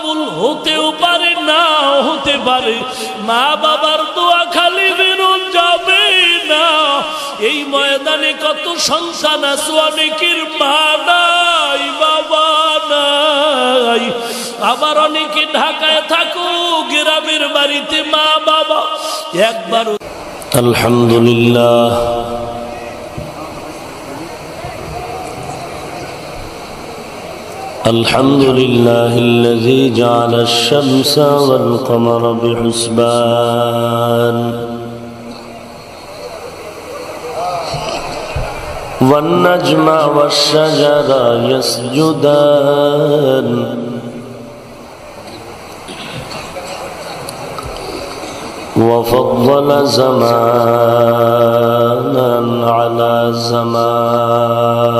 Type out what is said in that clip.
কবুল হতেও পারে, নাও হতে পারে। মা বাবার দোয়া খালি বেরোন যাবে না। এই ময়দানে কত সন্তান আছে, অনেকের মা নাই, বাবা নাই। আবার অনেকে ঢাকায় থাকো, গ্রামের বাড়িতে মা বাবা একবার। আলহামদুলিল্লাহ, الحمد لله الذي جعل الشمس والقمر بحسبان والنجم والشجر يسجدان وفضل زمانا على زمان